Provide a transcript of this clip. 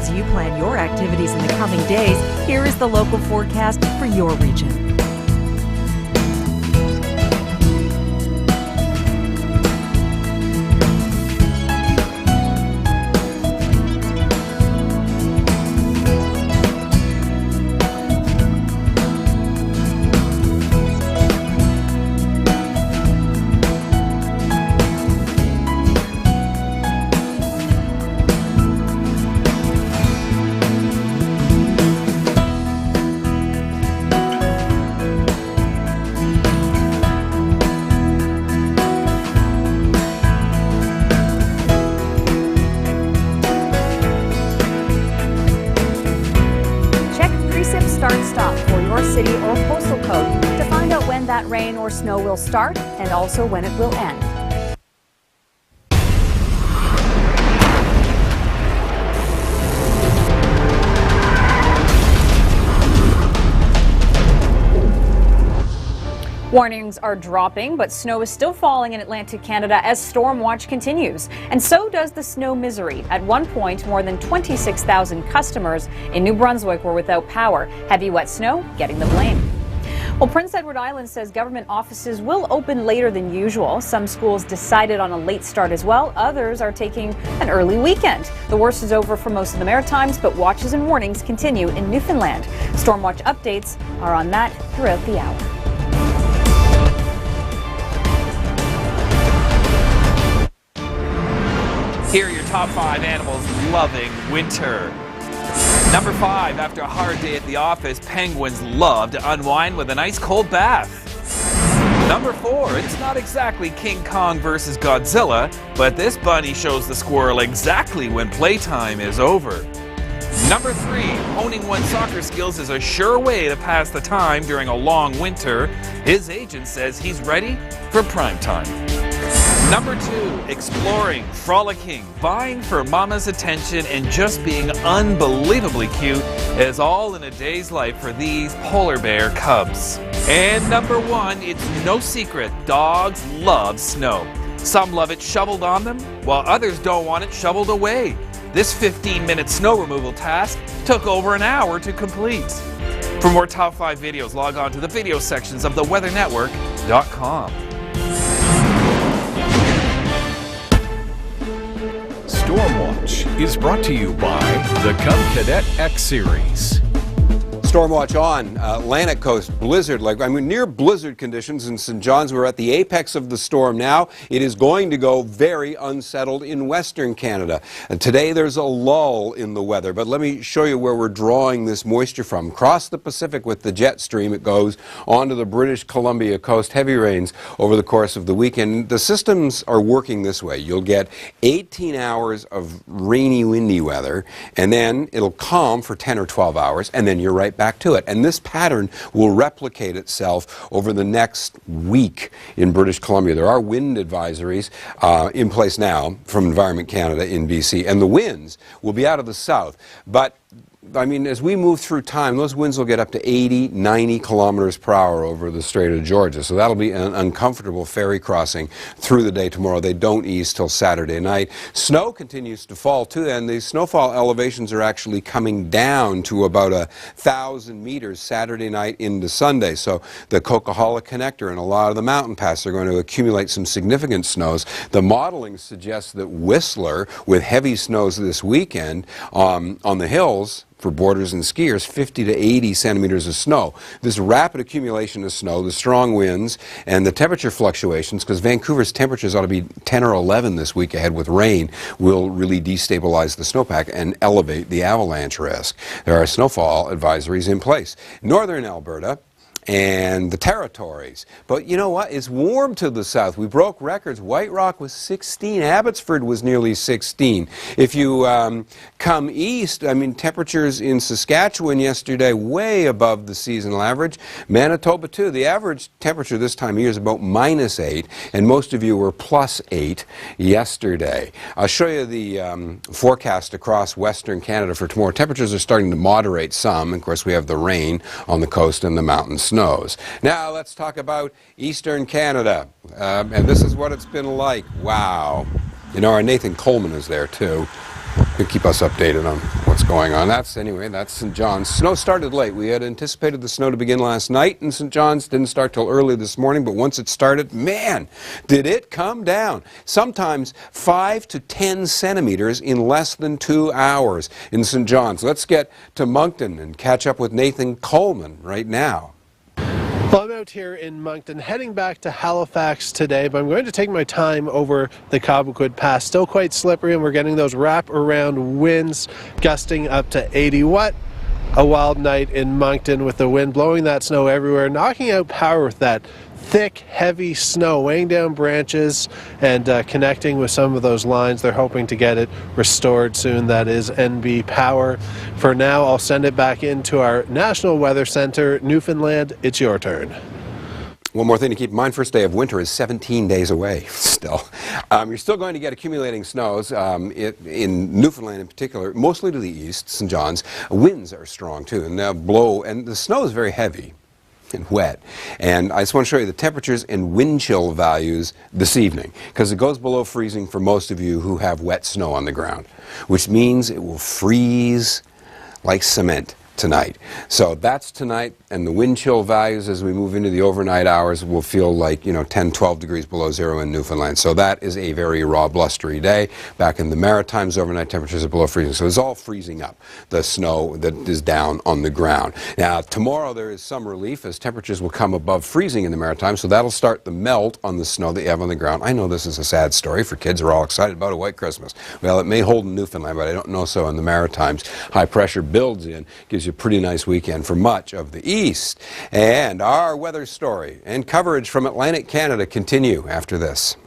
As you plan your activities in the coming days, here is the local forecast for your region. Start-stop for your city or postal code to find out when that rain or snow will start and also when it will end. Warnings are dropping, but snow is still falling in Atlantic Canada as storm watch continues. And so does the snow misery. At one point, more than 26,000 customers in New Brunswick were without power. Heavy wet snow getting the blame. Well, Prince Edward Island says government offices will open later than usual. Some schools decided on a late start as well. Others are taking an early weekend. The worst is over for most of the Maritimes, but watches and warnings continue in Newfoundland. Stormwatch updates are on that throughout the hour. Here are your top 5 animals loving winter. Number 5, after a hard day at the office, penguins love to unwind with an ice cold bath. Number 4, it's not exactly King Kong versus Godzilla, but this bunny shows the squirrel exactly when playtime is over. Number 3, honing one's soccer skills is a sure way to pass the time during a long winter. His agent says he's ready for prime time. Number 2, exploring, frolicking, vying for mama's attention, and just being unbelievably cute is all in a day's life for these polar bear cubs. And number 1, it's no secret, dogs love snow. Some love it shoveled on them, while others don't want it shoveled away. This 15-minute snow removal task took over an hour to complete. For more top 5 videos, log on to the video sections of theweathernetwork.com. Stormwatch is brought to you by the Cub Cadet X Series. Stormwatch on Atlantic coast, blizzard, near blizzard conditions in St. John's. We're at the apex of the storm now. It is going to go very unsettled in Western Canada. And today there's a lull in the weather, but let me show you where we're drawing this moisture from. Across the Pacific with the jet stream, it goes onto the British Columbia coast. Heavy rains over the course of the weekend. The systems are working this way. You'll get 18 hours of rainy, windy weather, and then it'll calm for 10 or 12 hours, and then you're right back to it. And this pattern will replicate itself over the next week in British Columbia. There are wind advisories in place now from Environment Canada in BC, and the winds will be out of the south. But as we move through time, those winds will get up to 80, 90 kilometers per hour over the Strait of Georgia. So that'll be an uncomfortable ferry crossing through the day tomorrow. They don't ease till Saturday night. Snow continues to fall too, and the snowfall elevations are actually coming down to about 1,000 meters Saturday night into Sunday. So the Coquihalla Connector and a lot of the mountain passes are going to accumulate some significant snows. The modeling suggests that Whistler, with heavy snows this weekend on the hills, for boarders and skiers, 50 to 80 centimeters of snow. This rapid accumulation of snow, the strong winds, and the temperature fluctuations, because Vancouver's temperatures ought to be 10 or 11 this week ahead with rain, will really destabilize the snowpack and elevate the avalanche risk. There are snowfall advisories in place. Northern Alberta and the territories. But you know what? It's warm to the south. We broke records. White Rock was 16. Abbotsford was nearly 16. If you come east, temperatures in Saskatchewan yesterday way above the seasonal average. Manitoba too. The average temperature this time of year is about -8, and most of you were +8 yesterday. I'll show you the forecast across Western Canada for tomorrow. Temperatures are starting to moderate some. Of course, we have the rain on the coast and the mountains. Snows. Now let's talk about Eastern Canada, and this is what it's been like. Wow. Our Nathan Coleman is there too. He'll keep us updated on what's going on. That's St. John's. Snow started late. We had anticipated the snow to begin last night in St. John's. Didn't start till early this morning, but once it started, man, did it come down. Sometimes 5 to 10 centimeters in less than 2 hours in St. John's. Let's get to Moncton and catch up with Nathan Coleman right now. Well, I'm out here in Moncton, heading back to Halifax today, but I'm going to take my time over the Cobequid Pass. Still quite slippery, and we're getting those wrap-around winds gusting up to 80. What a wild night in Moncton with the wind blowing that snow everywhere, knocking out power with that thick, heavy snow, weighing down branches and connecting with some of those lines. They're hoping to get it restored soon. That is NB Power. For now, I'll send it back into our National Weather Center. Newfoundland, it's your turn. One more thing to keep in mind, first day of winter is 17 days away still. You're still going to get accumulating snows in Newfoundland in particular, mostly to the east, St. John's. Winds are strong too, and they'll blow, and the snow is very heavy and wet. And I just want to show you the temperatures and wind chill values this evening, because it goes below freezing for most of you who have wet snow on the ground, which means it will freeze like cement tonight. So that's tonight, and the wind chill values as we move into the overnight hours will feel like, 10, 12 degrees below zero in Newfoundland. So that is a very raw, blustery day. Back in the Maritimes, overnight temperatures are below freezing. So it's all freezing up, the snow that is down on the ground. Now, tomorrow there is some relief as temperatures will come above freezing in the Maritimes, so that'll start the melt on the snow that you have on the ground. I know this is a sad story for kids who are all excited about a white Christmas. Well, it may hold in Newfoundland, but I don't know so in the Maritimes. High pressure builds in, gives you a pretty nice weekend for much of the east. And our weather story and coverage from Atlantic Canada continue after this.